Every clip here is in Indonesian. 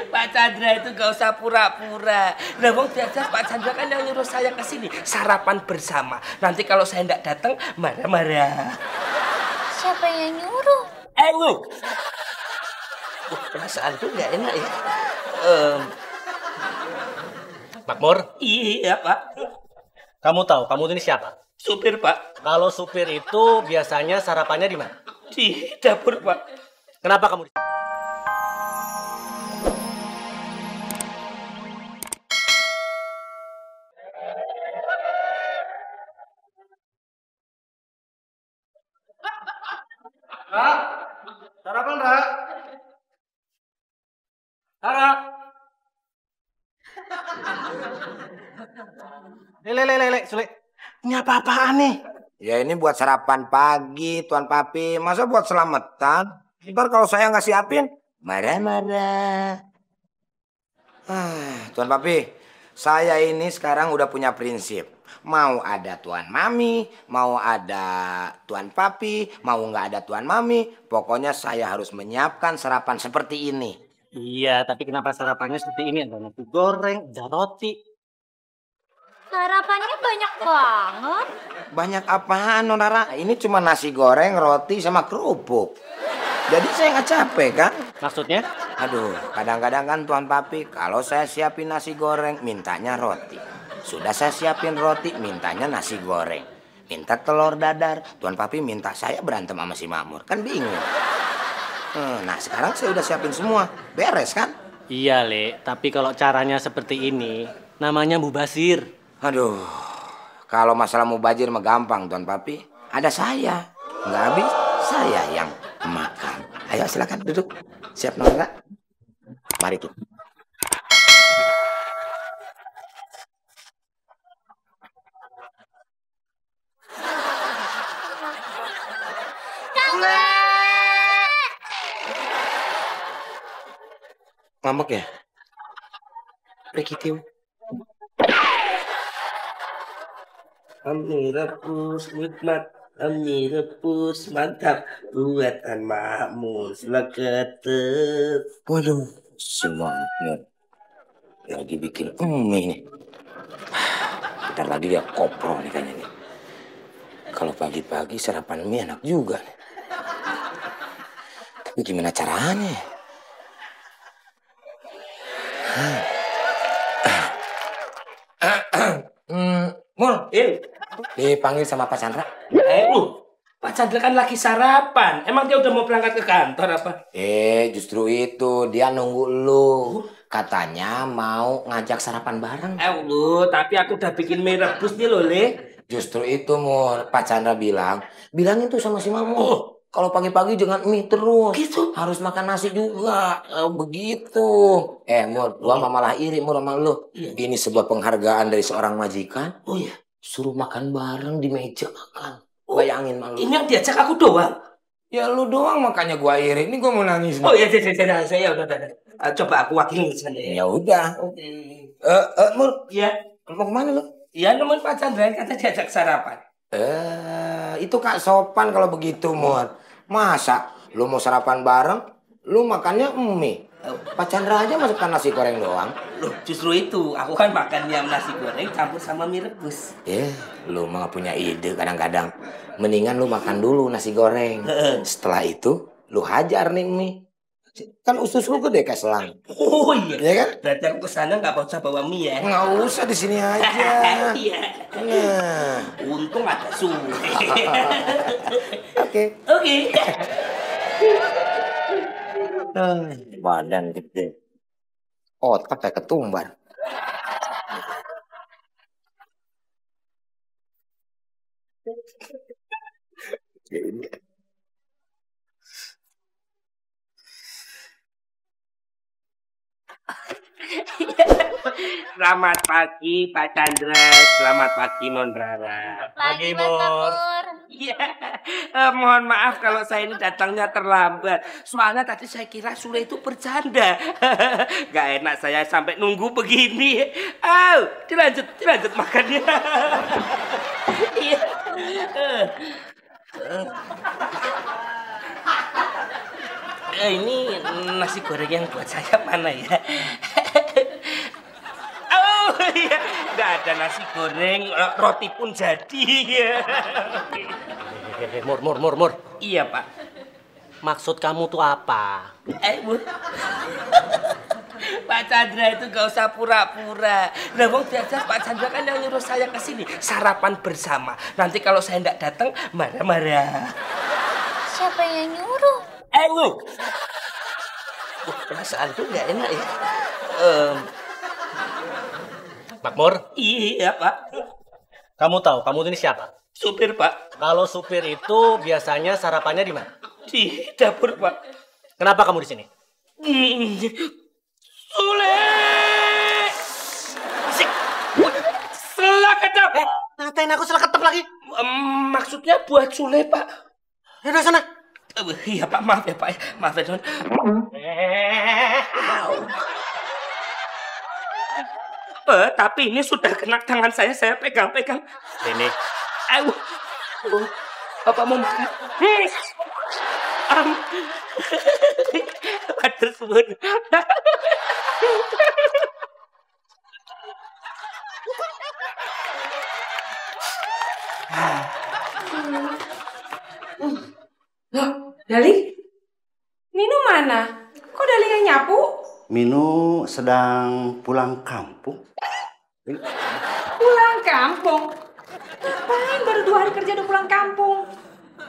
Pak Chandra itu gak usah pura-pura. Nah, wong biasa Pak Chandra kan yang nyuruh saya ke sini sarapan bersama. Nanti kalau saya nggak datang marah-marah. Siapa yang nyuruh? Lu. Perasaan tuh nggak enak ya. Makmur, Iya, Pak. kamu tahu kamu ini siapa? Supir, Pak. Kalau supir itu biasanya sarapannya di mana? Di dapur, Pak. Kenapa kamu? Ra, sarapan Ra. Ra. Lele, Sule. Ini apa-apaan nih? Ya ini buat sarapan pagi, Tuan Papi. Masa buat selamatan? Ntar kalau saya nggak siapin, marah-marah. Tuan Papi, saya ini sekarang udah punya prinsip. Mau ada Tuan Mami, mau ada Tuan Papi, mau nggak ada Tuan Mami. Pokoknya saya harus menyiapkan sarapan seperti ini. Iya, tapi kenapa sarapannya seperti ini? Ada nasi goreng, ada roti. Sarapannya banyak banget. Banyak apaan, Nonara? Ini cuma nasi goreng, roti, sama kerupuk. Jadi saya nggak capek, kan? Maksudnya? Aduh, kadang-kadang kan Tuan Papi, kalau saya siapin nasi goreng, mintanya roti. Sudah saya siapin roti, mintanya nasi goreng. Minta telur dadar, Tuan Papi minta saya berantem sama si Makmur. Kan bingung. Nah, sekarang saya udah siapin semua. Beres, kan? Iya, Le. Tapi kalau caranya seperti ini, namanya mubazir. Aduh, kalau masalah mubazir mah gampang, Tuan Papi. Ada saya. Nggak habis, saya yang makan. Ayo silakan duduk. Siap, Nora? Mari tuh. Ngambek ya? Begitu. Ami rebus nikmat, ami rebus mantap, buatan makmur seleketep. Waduh, semangat. Lagi bikin mie nih. Bentar lagi dia kopro nih kayaknya nih. Kalau pagi-pagi sarapan mie enak juga nih. Tapi gimana caranya? Mul, dipanggil sama Pak Chandra. Pak Chandra kan lagi sarapan. Emang dia udah mau berangkat ke kantor apa? Justru itu dia nunggu lu. Katanya mau ngajak sarapan bareng. Tapi aku udah bikin mie rebus nih loh, Le. Justru itu, Mul. Pak Chandra bilangin tuh sama si Mamu. Kalau pagi-pagi jangan mie terus. Gitu? Harus makan nasi juga. Begitu. Mul, gua malah iri, Mul, sama lu. Iya. Ini sebuah penghargaan dari seorang majikan. Oh iya. Suruh makan bareng di meja makan. Bayangin, Malu. Ini yang diajak aku doang. Ya lu doang makanya gua iri. Ini gua mau nangis. Oh iya, saya udah. Coba aku wakilin sana ya. Ya udah. Oke. Mul, Iya. mau kemana lu? Iya, nemuin Pak Chandra kata diajak sarapan. Itu Kak sopan kalau begitu, Mul. Masa lu mau sarapan bareng, lu makannya mie. Pak Chandra aja masukkan nasi goreng doang. Loh, justru itu. Aku kan makan yang nasi goreng campur sama mie rebus. Lu mah punya ide kadang-kadang. Mendingan lu makan dulu nasi goreng. Setelah itu, lu hajar nih mie. Kan usus lu gede kayak selang. Oh iya. Iya kan? Berarti aku kesana nggak usah bawa mie ya? Nggak usah di sini aja. Iya. Nah. Untung ada Sule. Oke. Badan gede. Otak kayak ketumbar. Selamat pagi Pak Chandra, selamat pagi Non Rara. Pagi, Mas Makmur. Iya, mohon maaf kalau saya ini datangnya terlambat. Soalnya tadi saya kira Sule itu bercanda. Gak enak saya sampai nunggu begini. Dilanjut makannya. Iya. Ini nasi goreng yang buat saya mana ya? Oh iya, nggak ada nasi goreng, roti pun jadi. Mur. Iya Pak. Maksud kamu tuh apa? Bu. Pak Chandra itu gak usah pura-pura. Nah, wong jelas Pak Chandra kan yang nyuruh saya ke sini sarapan bersama. Nanti kalau saya nggak datang marah-marah. Siapa yang nyuruh? Lu. Perasaanku nggak enak ya. Makmur, Iya Pak. kamu tahu kamu ini siapa? Supir Pak. Kalau supir itu biasanya sarapannya di mana? Di dapur Pak. Kenapa kamu di sini? Sule. Asik. Salah ketep. Ngatain aku salah ketep lagi. Maksudnya buat Sule Pak. Ya udah sana. Iya Pak, maaf ya Pak. Maaf ya Don. Tapi ini sudah kena tangan saya pegang-pegang. Ini. Aduh. Bapak mau makan? Matur suwun. Dali? Nino mana? Kok Dali yang nyapu? Minu sedang pulang kampung. Pulang kampung? Ngapain baru 2 hari kerja udah pulang kampung?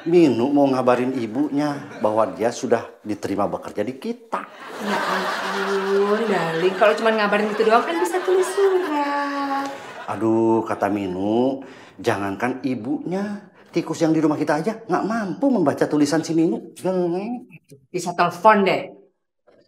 Minu mau ngabarin ibunya bahwa dia sudah diterima bekerja di kita. Ya ampun, Dali. Kalau cuma ngabarin gitu doang kan bisa tulis surat. Aduh, kata Minu, jangankan ibunya, tikus yang di rumah kita aja nggak mampu membaca tulisan si Minu. Bisa telepon deh.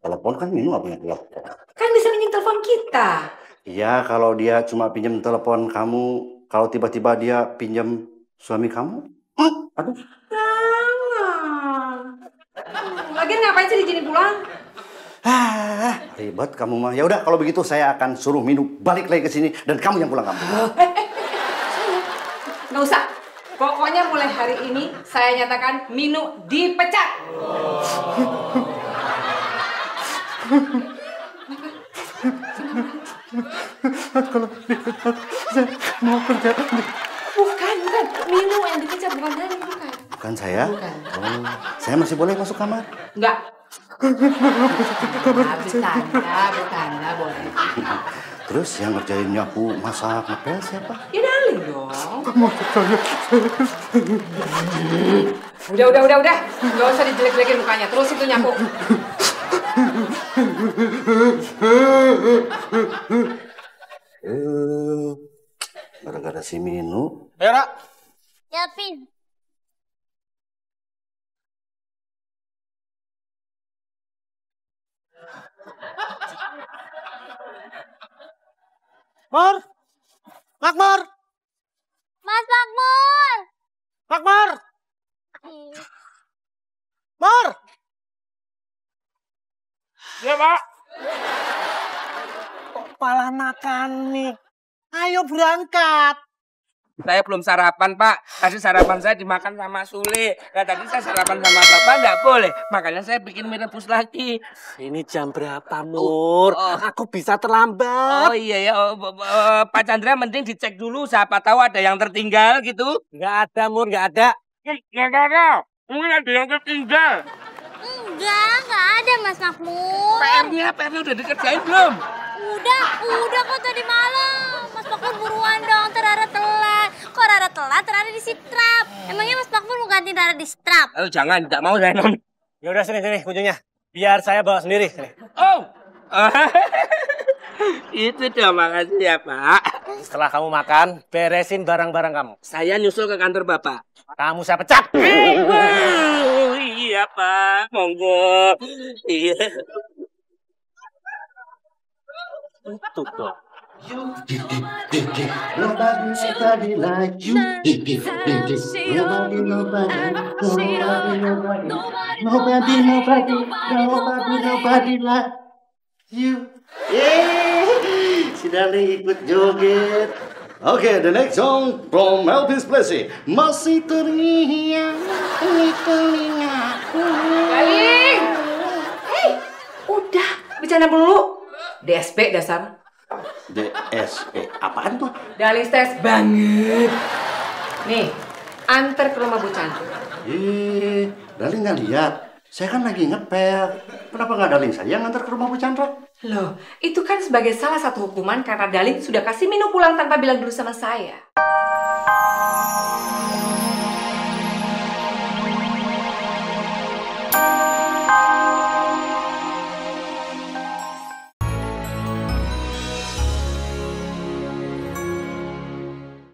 Telepon kan Minu nggak punya telepon. Kan bisa minjem telepon kita. Iya, kalau dia cuma pinjam telepon kamu, kalau tiba-tiba dia pinjam suami kamu, aduh. Lagian ngapain sih dijinin pulang? Ribet kamu mah. Ya udah kalau begitu saya akan suruh Minu balik lagi ke sini dan kamu yang pulang kampung. Nggak usah. Pokoknya mulai hari ini saya nyatakan Minu dipecat. Kalau saya mau kerja. Bukan. Minu yang dipecat, bukan Dali, bukan. Bukan saya? Bukan. Oh, saya masih boleh masuk kamar? Enggak. Bertanda boleh. Terus yang ngerjain nyapu, masak, ngepel siapa? Ya Dali dong. Maksud saya. Udah. Nggak usah dijelek-jelekin mukanya. Terus itu nyapu. Gara-gara si Minu. Ayo, Ra. Ya, Pin. Makmur. Mas Makmur. Mur. Ya Pak. Kok malah makan nih? Ayo berangkat. Saya belum sarapan Pak. Tadi sarapan saya dimakan sama Sule. Nah tadi saya sarapan sama Bapak nggak boleh. Makanya saya bikin mie rebus lagi. Ini jam berapa, Mur? Aku bisa terlambat. Oh iya ya. Pak Chandra mending dicek dulu. Siapa tahu ada yang tertinggal gitu. Nggak ada, Mur. Nggak ada. Nggak ada. Mungkin ada yang tertinggal. Enggak ada Mas Makmur. PR-nya udah dikerjain belum? Udah kok tadi malam. Mas Makmur buruan dong, Rara telat. Kok Rara telat, Rara disitrap. Emangnya Mas Makmur mau gantiin Rara di strap? Oh jangan, tidak mau saya non. Ya udah sini kunjungnya. Biar saya bawa sendiri. Sini. Oh. Itu dong, makasih ya Pak. Setelah kamu makan, beresin barang-barang kamu. Saya nyusul ke kantor Bapak. Kamu saya pecat. Iya Pak, monggo. Iya. Itu dong. Nobody like you. Nobody like you. Si Dali ikut joget. Okay, the next song from Elvis Presley. Masih teringat di telingaku. Dali! absennya dulu. DSP dasar. DSP. Apaan tuh? Darling stres banget. Nih, antar ke rumah Bu Cantik. Darling nggak lihat. Saya kan lagi ngepel. Kenapa nggak Darling saya yang ngantar ke rumah Bu Chandra? Loh, itu kan sebagai salah satu hukuman karena Darling sudah kasih Minu pulang tanpa bilang dulu sama saya.